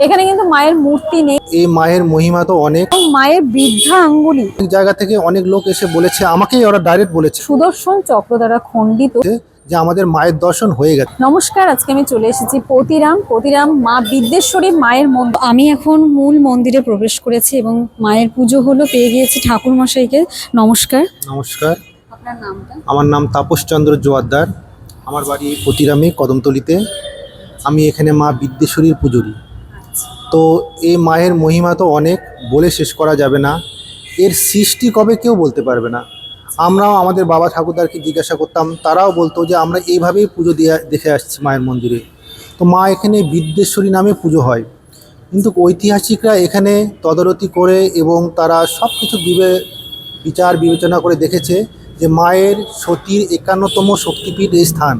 এখানে কিন্তু মায়ের মূর্তি নেই। এই মায়ের মহিমা তো অনেক। মায়ের বৃদ্ধা আঙ্গুলি, অনেক জায়গা থেকে অনেক লোক এসে বলেছে, আমাকেই ওরা ডাইরেক্ট বলেছে সুদর্শন চক্র দ্বারা খণ্ডিত যে আমাদের মায়ের দর্শন হয়ে গেছে। নমস্কার, আজকে আমি চলে এসেছি পতিরাম মা বিদ্যেশ্বরী মায়ের মন্দির। আমি এখন মূল মন্দিরে প্রবেশ করেছি এবং মায়ের পুজো হলো, পেয়ে গিয়েছি ঠাকুর মশাইকে। নমস্কার। নমস্কার, আপনার নামটা? আমার নাম তাপসচন্দ্র জোয়ারদার। আমার বাড়ি পতিরামে কদমতলিতে। আমি এখানে মা বিদ্যেশ্বরীর পুজোরি। তো এই মায়ের মহিমা তো অনেক, বলে শেষ করা যাবে না। এর সৃষ্টি কবে কেউ বলতে পারবে না। আমরাও আমাদের বাবা ঠাকুরদারকে জিজ্ঞাসা করতাম, তারাও বলতো যে আমরা এইভাবেই পুজো দিয়ে দেখে আসছি মায়ের মন্দিরে। তো মা এখানে বিদ্যেশ্বরী নামে পুজো হয়, কিন্তু ঐতিহাসিকরা এখানে তদারকি করে এবং তারা সব কিছু বিচার বিবেচনা করে দেখেছে যে মায়ের সতীর 51তম শক্তিপীঠ এই স্থান।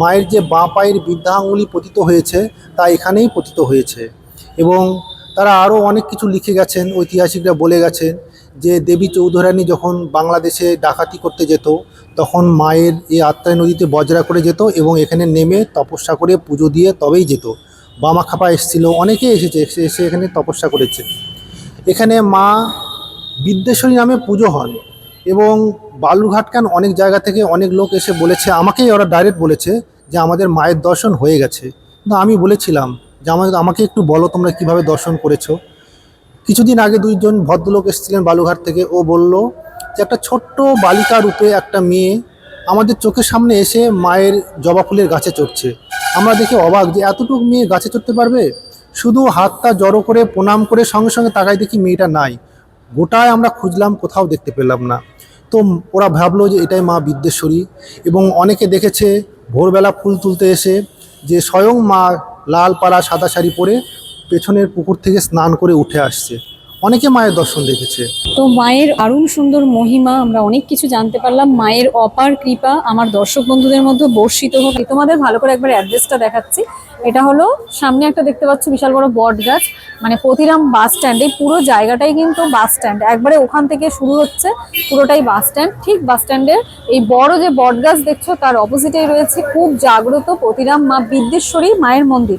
মায়ের যে বাঁ পায়ের বৃদ্ধা আঙুলি পতিত হয়েছে তা এখানেই পতিত হয়েছে। এবং তারা আরও অনেক কিছু লিখে গেছেন, ঐতিহাসিকরা বলে গেছেন যে দেবী চৌধুরানী যখন বাংলাদেশে ডাকাতি করতে যেত, তখন মায়ের এই আত্রাই নদীতে বজরা করে যেত এবং এখানে নেমে তপস্যা করে পুজো দিয়ে তবেই যেত। বামাখ্যাপা এসেছিল, অনেকে এসে এখানে তপস্যা করেছে। এখানে মা বিদ্যেশ্বরী নামে পুজো হন এবং বালুরঘাট কেন অনেক জায়গা থেকে অনেক লোক এসে বলেছে, আমাকেই ওরা ডাইরেক্ট বলেছে যে আমাদের মায়ের দর্শন হয়ে গেছে। কিন্তু আমি বলেছিলাম যে আমাকে একটু বলো তোমরা কিভাবে দর্শন করেছো। কিছুদিন আগে দুইজন ভদ্রলোক এসেছিলেন বালুরঘাট থেকে। ও বলল যে একটা ছোট্ট বালিকা রূপে একটা মেয়ে আমাদের চোখের সামনে এসে মায়ের জবা ফুলের গাছে চড়ছে। আমরা দেখে অবাক যে এতটুকু মেয়ে গাছে চড়তে পারবে। শুধু হাতটা জড়ো করে প্রণাম করে সঙ্গে সঙ্গে তাকাই দেখি মেয়েটা নাই। গোটায় আমরা খুঁজলাম, কোথাও দেখতে পেলাম না। তো ওরা ভাবলো যে এটাই মা বিদ্যেশ্বরী। এবং অনেকে দেখেছে ভোরবেলা ফুল তুলতে এসে যে স্বয়ং মা লাল পাড়া সাদা শাড়ি পরে পেছনের পুকুর থেকে স্নান করে উঠে আসছে। অনেকে মায়ের দর্শন দেখেছে। তো মায়ের দারুণ সুন্দর মহিমা, আমরা অনেক কিছু জানতে পারলাম। মায়ের অপার কৃপা আমার দর্শক বন্ধুদের মধ্যে বর্ষিত হোক। তোমাদের ভালো করে একবার অ্যাড্রেসটা দেখাচ্ছি। এটা হলো সামনে একটা দেখতে পাচ্ছ বিশাল বড় বট গাছ, মানে পতিরাম বাস স্ট্যান্ড। এই পুরো জায়গাটাই কিন্তু বাস স্ট্যান্ড, একবারে ওখান থেকে শুরু হচ্ছে, পুরোটাই বাস স্ট্যান্ড। ঠিক বাস স্ট্যান্ডের এই বড় যে বট গাছ দেখছো তার অপোজিটেই রয়েছে খুব জাগ্রত পতিরাম মা বিদ্যেশ্বরী মায়ের মন্দির।